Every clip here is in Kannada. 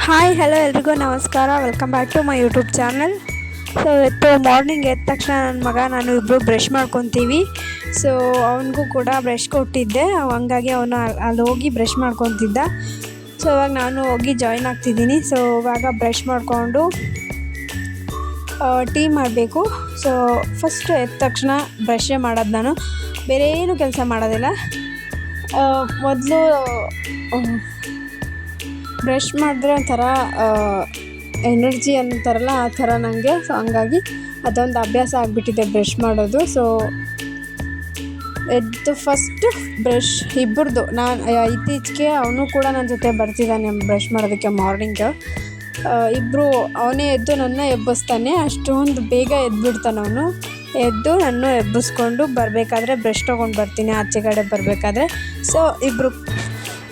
ಹಾಯ್ ಹಲೋ ಎಲ್ರಿಗೂ ನಮಸ್ಕಾರ. Welcome back to my YouTube channel. So ಇವತ್ತು ಮಾರ್ನಿಂಗ್ ಎದ್ದ ತಕ್ಷಣ ನನ್ನ ಮಗ ನಾನು ಇಬ್ಬರು ಬ್ರಷ್ ಮಾಡ್ಕೊತೀವಿ. ಸೊ ಅವನಿಗೂ ಕೂಡ ಬ್ರಷ್ ಕೊಟ್ಟಿದ್ದೆ, ಹಂಗಾಗಿ ಅವನು ಅಲ್ಲಿ ಹೋಗಿ ಬ್ರಷ್ ಮಾಡ್ಕೊತಿದ್ದ. ಸೊ ಇವಾಗ ನಾನು ಹೋಗಿ ಜಾಯ್ನ್ ಆಗ್ತಿದ್ದೀನಿ. ಸೊ ಇವಾಗ ಬ್ರಷ್ ಮಾಡಿಕೊಂಡು ಟೀ ಮಾಡಬೇಕು. ಸೊ ಫಸ್ಟ್ ಎದ್ದ ತಕ್ಷಣ ಬ್ರಷೇ ಮಾಡೋದು, ನಾನು ಬೇರೆ ಏನು ಕೆಲಸ ಮಾಡೋದಿಲ್ಲ. ಮೊದಲು ಬ್ರಷ್ ಮಾಡಿದ್ರೆ ಒಂಥರ ಎನರ್ಜಿ ಅಂತಾರಲ್ಲ, ಆ ಥರ ನನಗೆ. ಸೊ ಹಂಗಾಗಿ ಅದೊಂದು ಅಭ್ಯಾಸ ಆಗಿಬಿಟ್ಟಿದೆ ಬ್ರಷ್ ಮಾಡೋದು. ಸೊ ಎದ್ದು ಫಸ್ಟು ಬ್ರಷ್ ಇಬ್ಬರದು, ನಾನು ಇತ್ತೀಚೆಗೆ ಅವನು ಕೂಡ ನನ್ನ ಜೊತೆ ಬರ್ತಿದ್ದಾನೆ ಬ್ರಷ್ ಮಾಡೋದಕ್ಕೆ ಮಾರ್ನಿಂಗ್. ಇಬ್ಬರು ಅವನೇ ಎದ್ದು ನನ್ನ ಎಬ್ಬಿಸ್ತಾನೆ, ಅಷ್ಟೊಂದು ಬೇಗ ಎದ್ದುಬಿಡ್ತಾನೆ ಅವನು. ಎದ್ದು ನನ್ನ ಎಬ್ಬಿಸ್ಕೊಂಡು ಬರಬೇಕಾದ್ರೆ ಬ್ರಷ್ ತೊಗೊಂಡು ಬರ್ತೀನಿ ಆಚೆ ಕಡೆ ಬರಬೇಕಾದ್ರೆ. ಸೊ ಇಬ್ಬರು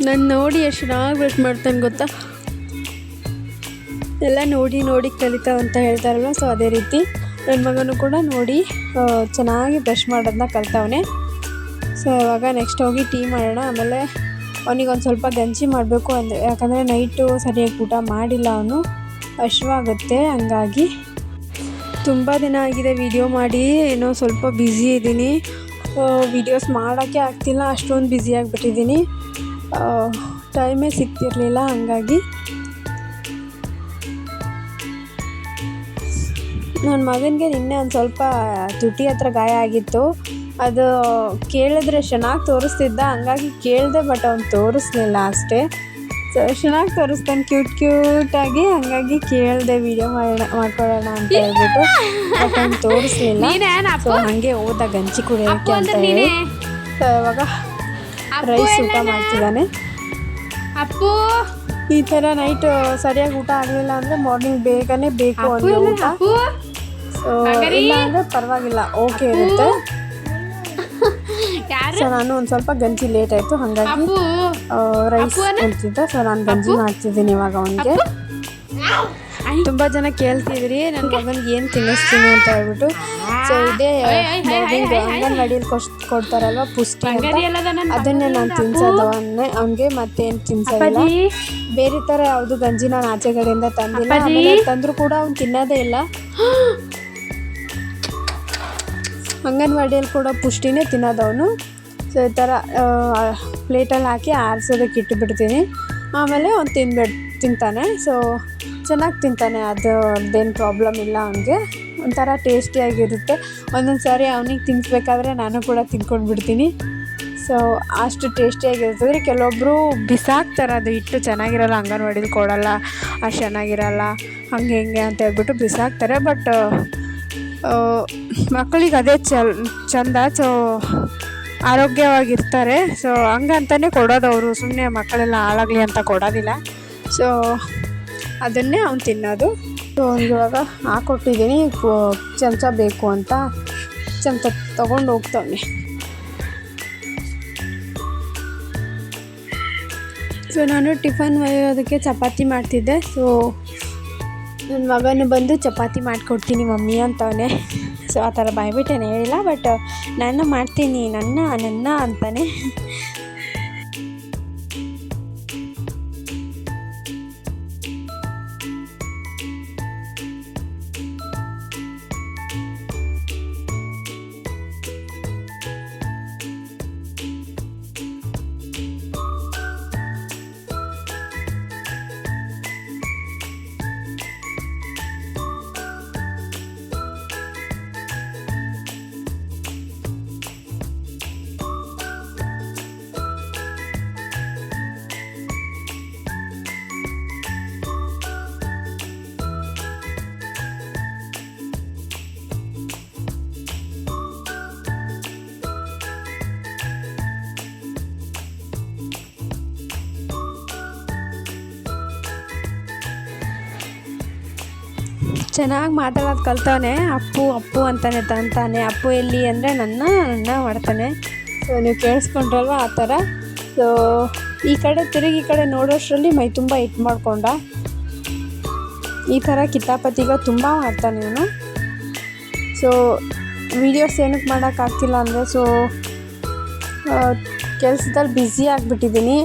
ನಾನು ನೋಡಿ ಎಷ್ಟು ಚೆನ್ನಾಗಿ ಬ್ರಷ್ ಮಾಡ್ತಾನೆ ಗೊತ್ತಾ, ಎಲ್ಲ ನೋಡಿ ನೋಡಿ ಕಲಿತಾವ ಅಂತ ಹೇಳ್ತಾರಲ್ವ. ಸೊ ಅದೇ ರೀತಿ ನನ್ನ ಮಗನೂ ಕೂಡ ನೋಡಿ ಚೆನ್ನಾಗಿ ಬ್ರಷ್ ಮಾಡೋದನ್ನ ಕಲಿತವನೆ. ಸೊ ಇವಾಗ ನೆಕ್ಸ್ಟ್ ಹೋಗಿ ಟೀ ಮಾಡೋಣ. ಆಮೇಲೆ ಅವನಿಗೊಂದು ಸ್ವಲ್ಪ ಗಂಜಿ ಮಾಡಬೇಕು ಅಂದರೆ, ಯಾಕಂದರೆ ನೈಟು ಸರಿಯಾಗಿ ಊಟ ಮಾಡಿಲ್ಲ ಅವನು, ಹಶ್ವಾಗುತ್ತೆ. ಹಂಗಾಗಿ ತುಂಬ ದಿನ ಆಗಿದೆ ವಿಡಿಯೋ ಮಾಡಿ, ಏನೋ ಸ್ವಲ್ಪ ಬ್ಯುಸಿ ಇದ್ದೀನಿ, ವಿಡಿಯೋಸ್ ಮಾಡೋಕ್ಕೆ ಆಗ್ತಿಲ್ಲ, ಅಷ್ಟೊಂದು ಬ್ಯುಸಿಯಾಗಿಬಿಟ್ಟಿದ್ದೀನಿ, ಟೈಮೇ ಸಿಗ್ತಿರಲಿಲ್ಲ. ಹಂಗಾಗಿ ನನ್ನ ಮಗನಿಗೆ ನಿನ್ನೆ ಒಂದು ಸ್ವಲ್ಪ ತುಟಿ ಹತ್ರ ಗಾಯ ಆಗಿತ್ತು. ಅದು ಕೇಳಿದ್ರೆ ಚೆನ್ನಾಗಿ ತೋರಿಸ್ತಿದ್ದ, ಹಂಗಾಗಿ ಕೇಳಿದೆ, ಬಟ್ ಅವ್ನು ತೋರಿಸ್ಲಿಲ್ಲ ಅಷ್ಟೇ. ಸೊ ಚೆನ್ನಾಗಿ ತೋರಿಸ್ತಾನೆ ಕ್ಯೂಟಾಗಿ, ಹಂಗಾಗಿ ಕೇಳಿದೆ ವಿಡಿಯೋ ಮಾಡ್ಕೊಳ್ಳೋಣ ಅಂತ ಹೇಳ್ಬಿಟ್ಟು, ಬಟ್ ಅವ್ನು ತೋರಿಸ್ಲಿಲ್ಲ. ಸೊ ಹಾಗೆ ಹೋದ ಗಂಜಿ ಕುಡಿಯೋಕ್ಕೆ ಅಂತ ಹೇಳಿ. ಸೊ ಇವಾಗ ರೈಸ್ ಊಟ ಮಾಡ್ತಿದ್ದಾನೆ. ಅಪ್ಪು ಈ ಥರ ನೈಟ್ ಸರಿಯಾಗಿ ಊಟ ಆಗಲಿಲ್ಲ ಅಂದರೆ ಮಾರ್ನಿಂಗ್ ಬೇಗನೆ ಬೇಕು ಅಂದರೆ ಊಟ. ಸೊ ಇಲ್ಲ ಅಂದರೆ ಪರವಾಗಿಲ್ಲ, ಓಕೆ ಇರುತ್ತೆ. ಸೊ ನಾನು ಒಂದು ಸ್ವಲ್ಪ ಗಂಜಿ ಲೇಟ್ ಆಯಿತು, ಹಾಗಾಗಿ ರೈಸ್ ಅಂತಿದ್ದೆ. ಸೊ ನಾನು ಗಂಜಿ ಮಾಡ್ತಿದ್ದೀನಿ ಇವಾಗ ಅವನಿಗೆ. ತುಂಬ ಜನ ಕೇಳ್ತಿದ್ರಿ ನನ್ನ ಮಗನಿಗೆ ಏನು ತಿನ್ನಿಸ್ತೀನಿ ಅಂತ ಹೇಳ್ಬಿಟ್ಟು. ಸೊ ಇದೇ ಮಾರ್ನಿಂಗ್ ಅಂಗನವಾಡಿಯಲ್ಲಿ ಕೊಡ್ತಾರಲ್ವ ಪುಷ್ಟಿ ಅಂತ, ಅದನ್ನೇ ನಾನು ತಿನ್ಸೋದು ಅವನಿಗೆ, ಮತ್ತೇನು ತಿನ್ಸೋದಿಲ್ಲ. ಬೇರೆ ಥರ ಯಾವುದು ಗಂಜಿ ನಾನು ಆಚೆ ಕಡೆಯಿಂದ ತಂದಿಲ್ಲ. ಆಮೇಲೆ ತಂದರೂ ಕೂಡ ಅವ್ನು ತಿನ್ನೋದೇ ಇಲ್ಲ. ಅಂಗನವಾಡಿಯಲ್ಲಿ ಕೂಡ ಪುಷ್ಟಿನೇ ತಿನ್ನೋದವನು. ಸೊ ಈ ಥರ ಪ್ಲೇಟಲ್ಲಿ ಹಾಕಿ ಆರಿಸೋದಕ್ಕೆ ಇಟ್ಟುಬಿಡ್ತೀನಿ. ಆಮೇಲೆ ಅವ್ನು ತಿಂತಾನೆ. ಸೊ ಚೆನ್ನಾಗಿ ತಿಂತಾನೆ, ಅದೇನು ಪ್ರಾಬ್ಲಮ್ ಇಲ್ಲ ಅವನಿಗೆ. ಒಂಥರ ಟೇಸ್ಟಿಯಾಗಿರುತ್ತೆ. ಒಂದೊಂದು ಸಾರಿ ಅವನಿಗೆ ತಿನ್ನಿಸ್ಬೇಕಾದ್ರೆ ನಾನು ಕೂಡ ತಿನ್ಕೊಂಡು ಬಿಡ್ತೀನಿ. ಸೊ ಅಷ್ಟು ಟೇಸ್ಟಿಯಾಗಿರ್ತದೆ. ಕೆಲವೊಬ್ಬರು ಬಿಸಾಕ್ತಾರೆ, ಅದು ಹಿಟ್ಟು ಚೆನ್ನಾಗಿರಲ್ಲ, ಅಂಗನವಾಡಿಲಿ ಕೊಡಲ್ಲ, ಅಷ್ಟು ಚೆನ್ನಾಗಿರಲ್ಲ, ಹಾಗೆ ಹಿಂಗೆ ಅಂತ ಹೇಳ್ಬಿಟ್ಟು ಬಿಸಾಕ್ತಾರೆ. ಬಟ್ ಮಕ್ಕಳಿಗೆ ಅದೇ ಚಂದ. ಸೊ ಆರೋಗ್ಯವಾಗಿರ್ತಾರೆ. ಸೊ ಹಂಗಂತಲೇ ಕೊಡೋದು ಅವರು, ಸುಮ್ಮನೆ ಮಕ್ಕಳೆಲ್ಲ ಹಾಳಾಗಲಿ ಅಂತ ಕೊಡೋದಿಲ್ಲ. ಸೊ ಅದನ್ನೇ ಅವ್ನು ತಿನ್ನೋದು. ಸೊ ಅವ್ನಿಗೆ ಇವಾಗ ಹಾಕ್ಕೊಟ್ಟಿದ್ದೀನಿ, ಚಮಚ ಬೇಕು ಅಂತ ಚಮಚ ತೊಗೊಂಡು ಹೋಗ್ತಾನೆ. ಸೊ ನಾನು ಟಿಫನ್ ಒಯ್ಯೋದಕ್ಕೆ ಚಪಾತಿ ಮಾಡ್ತಿದ್ದೆ. ಸೊ ನನ್ನ ಮಗನು ಬಂದು ಚಪಾತಿ ಮಾಡಿಕೊಡ್ತೀನಿ ಮಮ್ಮಿ ಅಂತವನೇ. ಸೊ ಆ ಥರ ಬಾಯ್ಬಿಟ್ಟೇನೆ ಹೇಳಿಲ್ಲ, ಬಟ್ ನಾನು ಮಾಡ್ತೀನಿ, ನನ್ನ ಅಂತಾನೆ. ಚೆನ್ನಾಗಿ ಮಾತಾಡೋದು ಕಲ್ತವನೆ. ಅಪ್ಪು ಅಪ್ಪು ಅಂತಾನೆ ತಂತಾನೆ. ಅಪ್ಪು ಎಲ್ಲಿ ಅಂದರೆ ನನ್ನ ಮಾಡ್ತಾನೆ. ಸೊ ನೀವು ಕೇಳಿಸ್ಕೊಂಡ್ರಲ್ವ ಆ ಥರ. ಸೊ ಈ ಕಡೆ ನೋಡೋಷ್ಟರಲ್ಲಿ ಮೈ ತುಂಬ ಹಿಟ್ಟು ಮಾಡ್ಕೊಂಡ. ಈ ಥರ ಕಿತಾಪತಿಗಳು ತುಂಬ ಮಾಡ್ತಾನೆ ಇವನು. ಸೊ ವೀಡಿಯೋಸ್ ಏನಕ್ಕೆ ಮಾಡೋಕ್ಕಾಗ್ತಿಲ್ಲ ಅಂದರೆ, ಸೊ ಕೆಲಸದಲ್ಲಿ ಬ್ಯುಸಿ ಆಗಿಬಿಟ್ಟಿದ್ದೀನಿ.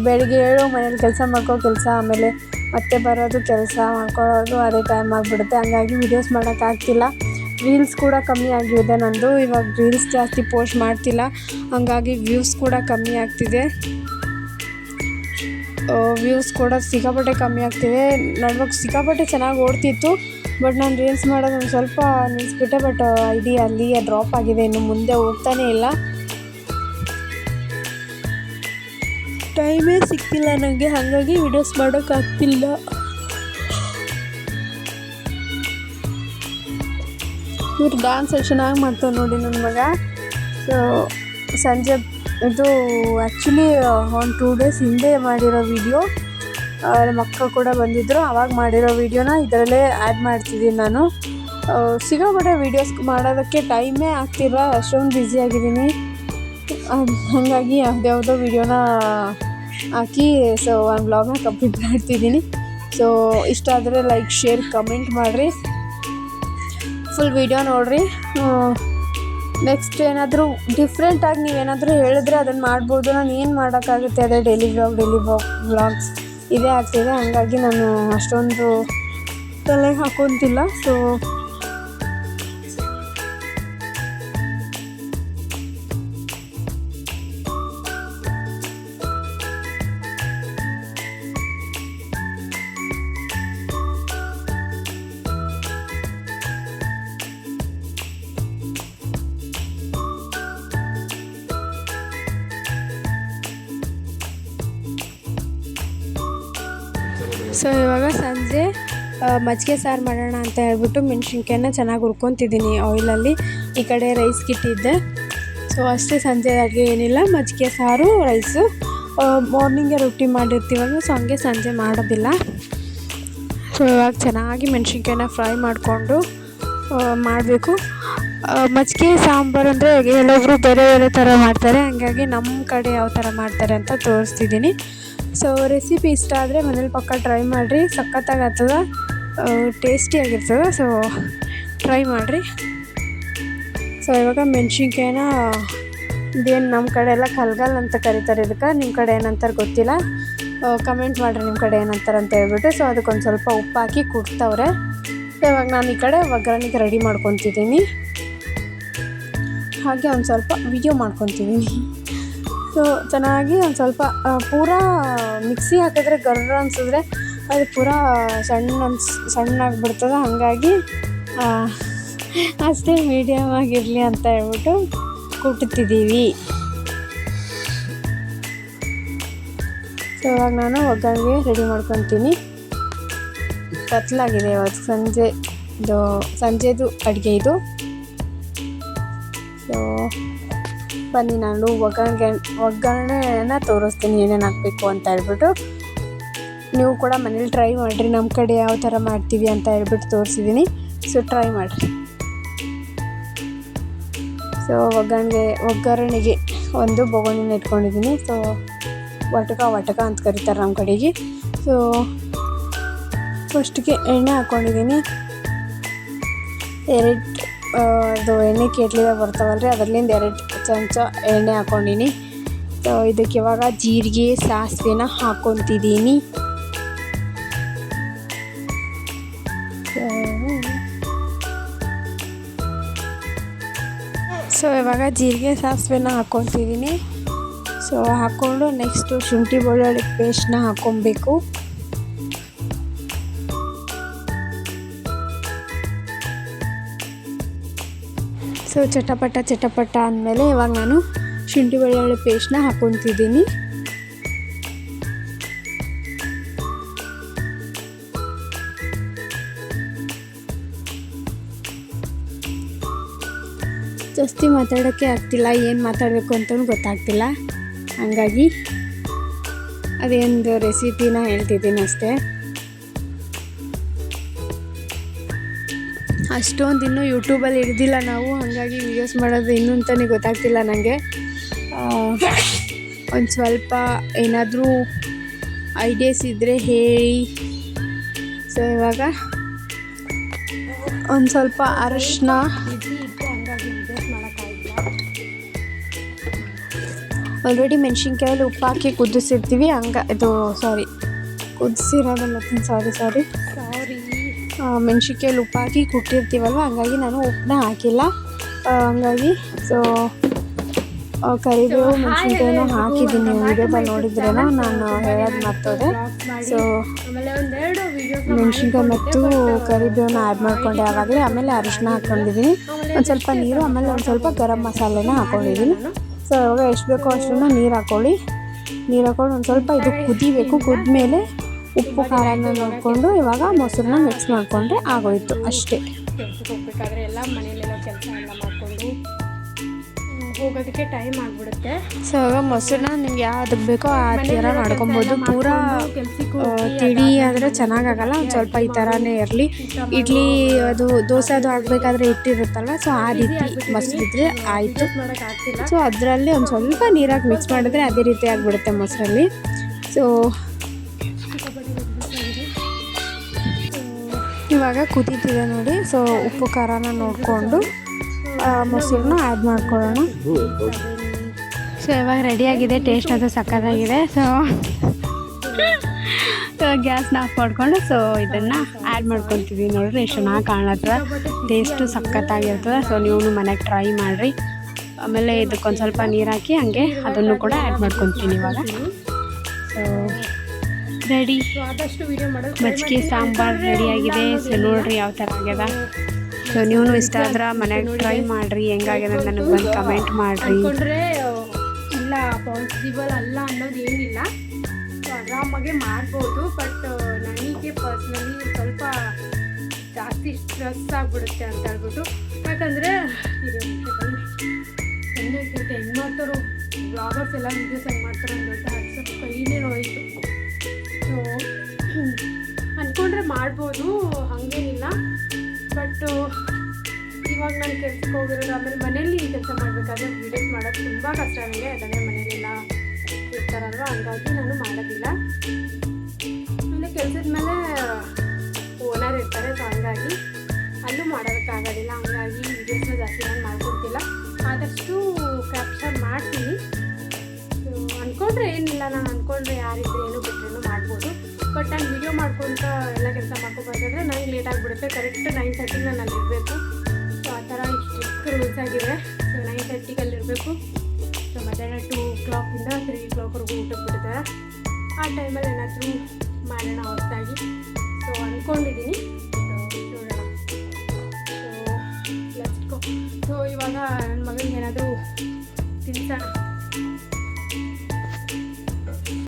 ಬೆಳಿಗ್ಗೆ ಏಳು ಮನೇಲಿ ಕೆಲಸ ಕೆಲಸ ಆಮೇಲೆ ಮತ್ತೆ ಬರೋದು ಕೆಲಸ ಮಾಡ್ಕೊಳ್ಳೋದು ಅದೇ ಟೈಮ್ ಆಗಿಬಿಡುತ್ತೆ. ಹಂಗಾಗಿ ವೀಡಿಯೋಸ್ ಮಾಡೋಕ್ಕಾಗ್ತಿಲ್ಲ. ರೀಲ್ಸ್ ಕೂಡ ಕಮ್ಮಿ ಆಗಿದೆ ನಂದು. ಇವಾಗ ರೀಲ್ಸ್ ಜಾಸ್ತಿ ಪೋಸ್ಟ್ ಮಾಡ್ತಿಲ್ಲ, ಹಂಗಾಗಿ ವ್ಯೂಸ್ ಕೂಡ ಕಮ್ಮಿ ಆಗ್ತಿದೆ. ವ್ಯೂಸ್ ಕೂಡ ಸಿಕ್ಕಾಪಟ್ಟೆ ಕಮ್ಮಿ ಆಗ್ತಿದೆ. ನಡುವಾಗ ಸಿಕ್ಕಾಪಟ್ಟೆ ಚೆನ್ನಾಗಿ ಓಡ್ತಿತ್ತು, ಬಟ್ ನಾನು ರೀಲ್ಸ್ ಮಾಡೋದು ಒಂದು ಸ್ವಲ್ಪ ನಿಲ್ಲಿಸ್ಬಿಟ್ಟೆ. ಬಟ್ ಐಡಿ ಅಲ್ಲಿಯೇ ಡ್ರಾಪ್ ಆಗಿದೆ, ಇನ್ನು ಮುಂದೆ ಹೋಗ್ತಾನೇ ಇಲ್ಲ. ಟೈಮೇ ಸಿಗ್ತಿಲ್ಲ ನನಗೆ, ಹಾಗಾಗಿ ವೀಡಿಯೋಸ್ ಮಾಡೋಕ್ಕಾಗ್ತಿಲ್ಲ. ಇವ್ರು ಡ್ಯಾನ್ಸ್ ಚೆನ್ನಾಗಿ ಮಾಡ್ತಾರೆ ನೋಡಿ ನನ್ನ ಮಗ. ಸೊ ಸಂಜೆ ಇದು ಆ್ಯಕ್ಚುಲಿ ಒಂದು 2 days ಹಿಂದೆ ಮಾಡಿರೋ ವೀಡಿಯೋ, ನಮ್ಮ ಅಕ್ಕ ಕೂಡ ಬಂದಿದ್ದರು, ಆವಾಗ ಮಾಡಿರೋ ವೀಡಿಯೋನ ಇದರಲ್ಲೇ ಆ್ಯಡ್ ಮಾಡ್ತಿದ್ದೀನಿ ನಾನು. ಸಿಕ್ಕಾಪಟ್ಟೆ ವೀಡಿಯೋಸ್ ಮಾಡೋದಕ್ಕೆ ಟೈಮೇ ಆಗ್ತಿಲ್ಲ, ಅಷ್ಟೊಂದು ಬ್ಯುಸಿಯಾಗಿದ್ದೀನಿ. ಹಾಗಾಗಿ ಯಾವುದ್ಯಾವುದೋ ವೀಡಿಯೋನ ಹಾಕಿ ಒಂದು ವ್ಲಾಗ್ನ ಕಂಪ್ಲೀಟ್ ಮಾಡ್ತಿದ್ದೀನಿ. ಸೊ ಇಷ್ಟ ಆದರೆ ಲೈಕ್, ಶೇರ್, ಕಮೆಂಟ್ ಮಾಡಿರಿ, ಫುಲ್ ವೀಡಿಯೋ ನೋಡಿರಿ. ನೆಕ್ಸ್ಟ್ ಏನಾದರೂ ಡಿಫ್ರೆಂಟಾಗಿ ನೀವೇನಾದರೂ ಹೇಳಿದ್ರೆ ಅದನ್ನು ಮಾಡ್ಬೋದು. ನಾನು ಏನು ಮಾಡೋಕ್ಕಾಗುತ್ತೆ, ಅದೇ ಡೈಲಿ ವ್ಲಾಗ್ಸ್ ಇದೇ ಆಗ್ತಿದೆ. ಹಾಗಾಗಿ ನಾನು ಅಷ್ಟೊಂದು ತಲೆ ಹಾಕೊತಿಲ್ಲ. ಸೊ ಇವಾಗ ಸಂಜೆ ಮಜ್ಜಿಗೆ ಸಾರು ಮಾಡೋಣ ಅಂತ ಹೇಳ್ಬಿಟ್ಟು ಮೆಣಸಿನ್ಕಾಯನ್ನ ಚೆನ್ನಾಗಿ ಹುರ್ಕೊತಿದ್ದೀನಿ ಆಯಿಲಲ್ಲಿ. ಈ ಕಡೆ ರೈಸ್ಗೆ ಇಟ್ಟಿದ್ದೆ. ಸೊ ಅಷ್ಟೇ, ಸಂಜೆ ಅಡುಗೆ ಏನಿಲ್ಲ, ಮಜ್ಜಿಗೆ ಸಾರು, ರೈಸು. ಮಾರ್ನಿಂಗೇ ರೊಟ್ಟಿ ಮಾಡಿರ್ತೀವಲ್ವ, ಸೊ ಹಂಗೆ ಸಂಜೆ ಮಾಡೋದಿಲ್ಲ. ಸೊ ಇವಾಗ ಚೆನ್ನಾಗಿ ಮೆಣಸಿನ್ಕಾಯನ್ನ ಫ್ರೈ ಮಾಡಿಕೊಂಡು ಮಾಡಬೇಕು. ಮಜ್ಜಿಗೆ ಸಾಂಬಾರು ಅಂದರೆ ಎಲ್ಲೊಬ್ಬರು ಬೇರೆ ಬೇರೆ ಥರ ಮಾಡ್ತಾರೆ, ಹಾಗಾಗಿ ನಮ್ಮ ಕಡೆ ಯಾವ ಥರ ಮಾಡ್ತಾರೆ ಅಂತ ತೋರಿಸ್ತಿದ್ದೀನಿ. ಸೊ ರೆಸಿಪಿ ಇಷ್ಟ ಆದರೆ ಮನೇಲಿ ಪಕ್ಕ ಟ್ರೈ ಮಾಡಿರಿ, ಸಖತ್ತಾಗಿ ಆಗ್ತದೆ, ಟೇಸ್ಟಿಯಾಗಿರ್ತದೆ. ಸೊ ಟ್ರೈ ಮಾಡಿರಿ. ಸೊ ಇವಾಗ ಮೆಣಸಿನ್ಕಾಯಿನ ಇದೇನು ನಮ್ಮ ಕಡೆ ಎಲ್ಲ ಕಲ್ಗಲ್ ಅಂತ ಕರೀತಾರೆ ಇದಕ್ಕೆ, ನಿಮ್ಮ ಕಡೆ ಏನಂತಾರೆ ಗೊತ್ತಿಲ್ಲ, ಕಮೆಂಟ್ ಮಾಡಿರಿ ನಿಮ್ಮ ಕಡೆ ಏನಂತಾರೆ ಅಂತ ಹೇಳ್ಬಿಟ್ಟು. ಸೊ ಅದಕ್ಕೊಂದು ಸ್ವಲ್ಪ ಉಪ್ಪು ಹಾಕಿ ಕುಟ್ತವ್ರೆ. ಸೊ ಇವಾಗ ನಾನು ಈ ಕಡೆ ಒಗ್ಗರಣೆಗೆ ರೆಡಿ ಮಾಡ್ಕೊತಿದ್ದೀನಿ, ಹಾಗೆ ಒಂದು ಸ್ವಲ್ಪ ವಿಡಿಯೋ ಮಾಡ್ಕೊತಿದ್ದೀನಿ. ಸೊ ಚೆನ್ನಾಗಿ ಒಂದು ಸ್ವಲ್ಪ ಪೂರಾ ಮಿಕ್ಸಿ ಹಾಕಿದ್ರೆ ಗರ್ರ ಅನಿಸಿದ್ರೆ ಅದು ಪೂರಾ ಸಣ್ಣಾಗಿಬಿಡ್ತದೆ. ಹಾಗಾಗಿ ಅಷ್ಟೇ ಮೀಡಿಯಮ್ ಆಗಿರಲಿ ಅಂತ ಹೇಳ್ಬಿಟ್ಟು ಕುಟ್ತಿದ್ದೀವಿ. ಸೊ ಇವಾಗ ನಾನು ಒಗ್ಗರಣೆಗೆ ರೆಡಿ ಮಾಡ್ಕೊತೀನಿ. ಕತ್ಲಾಗಿದೆ ಇವತ್ತು ಸಂಜೆದು ಅಡುಗೆ ಇದು. ಸೊ ಬನ್ನಿ, ನಾನು ಒಗ್ಗರಣೆನ ತೋರಿಸ್ತೀನಿ ಏನೇನು ಹಾಕಬೇಕು ಅಂತ ಹೇಳ್ಬಿಟ್ಟು. ನೀವು ಕೂಡ ಮನೇಲಿ ಟ್ರೈ ಮಾಡಿರಿ, ನಮ್ಮ ಕಡೆ ಯಾವ ಥರ ಮಾಡ್ತೀವಿ ಅಂತ ಹೇಳ್ಬಿಟ್ಟು ತೋರಿಸಿದ್ದೀನಿ. ಸೊ ಟ್ರೈ ಮಾಡಿರಿ. ಸೊ ಒಗ್ಗರಣೆಗೆ ಒಂದು ಬೊಗಣಿನ ಇಟ್ಕೊಂಡಿದ್ದೀನಿ. ಸೊ ವಟಕ ಅಂತ ಕರೀತಾರೆ ನಮ್ಮ ಕಡೆಗೆ. ಸೊ ಫಸ್ಟಿಗೆ ಎಣ್ಣೆ ಹಾಕ್ಕೊಂಡಿದ್ದೀನಿ. ಅದು ಎಣ್ಣೆ ಕೇಟ್ಲಿದಾಗ ಬರ್ತಾವಲ್ರಿ, ಅದರಲ್ಲಿಂದ 2 ಚಮಚ ಎಣ್ಣೆ ಹಾಕ್ಕೊಂಡಿನಿ. ಸೊ ಇದಕ್ಕೆ ಇವಾಗ ಜೀರಿಗೆ, ಸಾಸಿವೆನ ಹಾಕ್ಕೊತಿದ್ದೀನಿ. ಸೊ ಇವಾಗ ಜೀರಿಗೆ, ಸಾಸಿವೆನ ಹಾಕ್ಕೊತಿದ್ದೀನಿ. ಸೊ ಹಾಕ್ಕೊಂಡು ನೆಕ್ಸ್ಟು ಶುಂಠಿ ಬೆಳ್ಳುಳ್ಳಿ ಪೇಸ್ಟ್ನ ಹಾಕ್ಕೊಬೇಕು. ಸೊ ಚಟಪಟ ಅಂದಮೇಲೆ ಇವಾಗ ನಾನು ಶುಂಠಿ ಬೆಳ್ಳುಳ್ಳಿ ಪೇಸ್ಟ್ನ ಹಾಕ್ಕೊತಿದ್ದೀನಿ. ಜಾಸ್ತಿ ಮಾತಾಡೋಕ್ಕೆ ಆಗ್ತಿಲ್ಲ, ಏನು ಮಾತಾಡಬೇಕು ಅಂತಲೂ ಗೊತ್ತಾಗ್ತಿಲ್ಲ. ಹಾಗಾಗಿ ಅದೇನು ರೆಸಿಪಿನ ಹೇಳ್ತಿದ್ದೀನಿ ಅಷ್ಟೇ. ಅಷ್ಟೊಂದು ಇನ್ನೂ ಯೂಟ್ಯೂಬಲ್ಲಿ ಹಿಡ್ದಿಲ್ಲ ನಾವು, ಹಾಗಾಗಿ ವೀಡಿಯೋಸ್ ಮಾಡೋದು ಇನ್ನೂ ಅಂತಲೇ ಗೊತ್ತಾಗ್ತಿಲ್ಲ ನನಗೆ. ಒಂದು ಸ್ವಲ್ಪ ಏನಾದರೂ ಐಡಿಯಾಸ್ ಇದ್ದರೆ ಹೇಳಿ. ಸೊ ಇವಾಗ ಒಂದು ಸ್ವಲ್ಪ ಅರಶಿನ ಆಲ್ರೆಡಿ ಮೆಣಸಿನ್ಕಾಯಲ್ಲಿ ಉಪ್ಪು ಹಾಕಿ ಕುದಿಸಿರ್ತೀವಿ ಇದು ಕುದಿಸಿರೋದಲ್ಲ ಸಾರಿ ಮೆಣಸಿನ್ಕಾಯಲ್ಲಿ ಉಪ್ಪು ಹಾಕಿ ಕುಟ್ಟಿರ್ತೀವಲ್ವ, ಹಂಗಾಗಿ ನಾನು ಉಪ್ಪನ್ನ ಹಾಕಿಲ್ಲ. ಹಂಗಾಗಿ ಕರಿಬೇವು ಮೆಣಸಿನ್ಕಾಯಿನ ಹಾಕಿದ್ದೀನಿ. ವಿಡಿಯೋದಲ್ಲಿ ನೋಡಿದ್ರೇನೋ ನಾನು ಹೇಳೋದು ಮರ್ತೋದೆ. ಸೊ ಮೆಣಸಿನ್ಕಾಯಿ ಮತ್ತು ಕರಿಬೇವನ್ನ ಆ್ಯಡ್ ಮಾಡ್ಕೊಂಡೆ ಆವಾಗಲೇ. ಆಮೇಲೆ ಅರಿಶಿನ ಹಾಕ್ಕೊಂಡಿದ್ದೀನಿ, ಒಂದು ಸ್ವಲ್ಪ ನೀರು, ಆಮೇಲೆ ಒಂದು ಸ್ವಲ್ಪ ಗರಂ ಮಸಾಲೆನ ಹಾಕ್ಕೊಂಡಿದ್ದೀನಿ. ಸೊ ಇವಾಗ ಎಷ್ಟು ಬೇಕೋ ಅಷ್ಟನ್ನು ನೀರು ಹಾಕ್ಕೊಂಡು ಒಂದು ಸ್ವಲ್ಪ ಇದು ಕುದಿಬೇಕು. ಕುದ್ಮೇಲೆ ಉಪ್ಪು ಖಾರನ ನೋಡಿಕೊಂಡು ಇವಾಗ ಮೊಸರನ್ನ ಮಿಕ್ಸ್ ಮಾಡಿಕೊಂಡ್ರೆ ಆಗೋಯ್ತು ಅಷ್ಟೇ. ಕೆಲ್ಸಕ್ಕೆ ಹೋಗ್ಬೇಕಾದ್ರೆ ಎಲ್ಲ ಮನೆಯಲ್ಲೆಲ್ಲ ಕೆಲಸ ಎಲ್ಲ ಮಾಡಿಕೊಂಡು ಹೋಗೋದಕ್ಕೆ ಟೈಮ್ ಆಗಿಬಿಡುತ್ತೆ. ಸೊ ಇವಾಗ ಮೊಸರನ್ನ ನಿಮ್ಗೆ ಯಾವುದಕ್ಕೆ ಬೇಕೋ ಆ ಥರ ಮಾಡ್ಕೊಬೋದು. ಪೂರಾ ತಿಳಿ ಆದರೆ ಚೆನ್ನಾಗಾಗಲ್ಲ, ಒಂದು ಸ್ವಲ್ಪ ಈ ಥರನೇ ಇರಲಿ. ಇಡ್ಲಿ ಅದು ದೋಸೆ ಅದು ಹಾಕಬೇಕಾದ್ರೆ ಹಿಟ್ಟಿರುತ್ತಲ್ವ, ಸೊ ಆ ರೀತಿ ಮೊಸರಿದ್ರೆ ಆಯಿತು. ಸೊ ಅದರಲ್ಲಿ ಒಂದು ಸ್ವಲ್ಪ ನೀರಾಗಿ ಮಿಕ್ಸ್ ಮಾಡಿದ್ರೆ ಅದೇ ರೀತಿ ಆಗಿಬಿಡುತ್ತೆ ಮೊಸರಲ್ಲಿ. ಸೊ ಇವಾಗ ಕುದೀತಿದೆ ನೋಡಿ. ಸೊ ಉಪ್ಪು ಖಾರನ ನೋಡಿಕೊಂಡು ಮೊಸರನ್ನ ಆ್ಯಡ್ ಮಾಡ್ಕೊಳ್ಳೋಣ. ಸೊ ಇವಾಗ ರೆಡಿಯಾಗಿದೆ, ಟೇಸ್ಟ್ ಅದು ಸಕ್ಕತ್ತಾಗಿದೆ. ಸೊ ಗ್ಯಾಸ್ನ ಆಫ್ ಮಾಡಿಕೊಂಡು ಇದನ್ನು ಆ್ಯಡ್ ಮಾಡ್ಕೊತೀವಿ. ನೋಡಿರಿ ಎಷ್ಟು ಚೆನ್ನಾಗಿ ಕಾಣತ್ತದ, ಟೇಸ್ಟು ಸಕ್ಕತ್ತಾಗಿರ್ತದೆ. ಸೊ ನೀವು ಮನೆಗೆ ಟ್ರೈ ಮಾಡಿರಿ. ಆಮೇಲೆ ಇದಕ್ಕೊಂದು ಸ್ವಲ್ಪ ನೀರು ಹಾಕಿ ಹಂಗೆ ಅದನ್ನು ಕೂಡ ಆ್ಯಡ್ ಮಾಡ್ಕೊತೀನಿ ಇವಾಗ. ಸೊ ರೆಡಿ, ಆದಷ್ಟು ವಿಡಿಯೋ ಮಾಡೋದು ಮಜ್ಜಿಗೆ ಸಾಂಬಾರು ರೆಡಿಯಾಗಿದೆ. ಸೊ ನೋಡಿರಿ ಯಾವ ಥರ ಆಗ್ಯದ. ಸೊ ನೀವು ಇಷ್ಟ ಆದ್ರೆ ಮನೆಗೆ ಟ್ರೈ ಮಾಡಿರಿ, ಹೆಂಗಾಗ್ಯದ ನನಗೆ ಬಂದು ಕಮೆಂಟ್ ಮಾಡಿರಿ. ಅಂದ್ಕೊಂಡ್ರೆ ಇಲ್ಲ ಪಾಸಿಬಲ್ ಅಲ್ಲ ಅನ್ನೋದು ಏನಿಲ್ಲ, ಸೊ ಆರಾಮಾಗೆ ಮಾಡ್ಬೋದು. ಬಟ್ ನನಗೆ ಪರ್ಸ್ನಲಿ ಸ್ವಲ್ಪ ಜಾಸ್ತಿ ಸ್ಟ್ರೆಸ್ ಆಗಿಬಿಡುತ್ತೆ ಅಂತ ಹೇಳ್ಬಿಟ್ಟು. ಯಾಕಂದರೆ ಹೆಂಗೆ ಮಾಡ್ತಾರೋ ಬ್ಲಾಗರ್ಸ್ ಎಲ್ಲ ವೀಡಿಯೋಸ್ ಹೆಂಗೆ ಮಾಡ್ತಾರೋ ಅಂತ ಸ್ವಲ್ಪ ಕೈನೇ ನೋಯಿತು. ಸೊ ಅಂದ್ಕೊಂಡ್ರೆ ಮಾಡ್ಬೋದು, ಹಾಗೇನಿಲ್ಲ. ಬಟ್ ಇವಾಗ ನಾನು ಕೆಲ್ಸಕ್ಕೆ ಹೋಗಿರೋದು, ಆಮೇಲೆ ಮನೇಲಿ ಕೆಲಸ ಮಾಡಬೇಕಾದ್ರೆ ವೀಡಿಯೋಸ್ ಮಾಡೋದು ತುಂಬ ಕಷ್ಟ ನನಗೆ. ಯಾಕಂದರೆ ಮನೇಲೆಲ್ಲ ಇರ್ತಾರಲ್ವ, ಹಂಗಾಗಿ ನಾನು ಮಾಡೋದಿಲ್ಲ. ಆಮೇಲೆ ಕೆಲಸದ ಮೇಲೆ ಓನರ್ ಇರ್ತಾರೆ, ಸೊ ಹಂಗಾಗಿ ಅಲ್ಲೂ ಮಾಡೋದಕ್ಕಾಗೋದಿಲ್ಲ. ಹಂಗಾಗಿ ವೀಡಿಯೋಸ್ನ ಜಾಸ್ತಿ ನಾನು ಮಾಡ್ಕೊಡ್ತಿಲ್ಲ, ಆದಷ್ಟು ಕ್ಯಾಪ್ಚರ್ ಮಾಡ್ತೀನಿ. ಅಂದ್ಕೊಂಡ್ರೆ ಏನಿಲ್ಲ, ನಾನು ಅಂದ್ಕೊಂಡ್ರೆ ಯಾರಿದ್ರೆ ಏನು ಬಿಟ್ಟರೇನು ಮಾಡ್ಬೋದು. ಬಟ್ ನಾನು ವೀಡಿಯೋ ಮಾಡ್ಕೊತ ಎಲ್ಲ ಕೆಲಸ ಮಾಡ್ಕೊಬೇಕಾದ್ರೆ ನನಗೆ ಲೇಟ್ ಆಗಿಬಿಡುತ್ತೆ. ಕರೆಕ್ಟ್ 9:30 ನಾನು ಅಲ್ಲಿರಬೇಕು. ಸೊ ಆ ಥರ ಇಷ್ಟು ರೂಲ್ಸ್ ಆಗಿದೆ. ಸೊ 9:30 ಅಲ್ಲಿರಬೇಕು. ಸೊ ಮಧ್ಯಾಹ್ನ 2 o'clock-ಇಂದ 3 o'clock-ವರೆಗೂ ಊಟಕ್ಕೆ ಬಿಡ್ತಾರೆ. ಆ ಟೈಮಲ್ಲಿ ಏನಾದರೂ ಮಾಡೋಣ ಹೊರತಾಗಿ ಸೊ ಅಂದ್ಕೊಂಡಿದ್ದೀನಿ. ನೋಡೋಣ. So let's go. ಸೊ ಇವಾಗ ನನ್ನ ಮಗನಿಗೆ ಏನಾದರೂ ತಿನ್ಸೋಣ.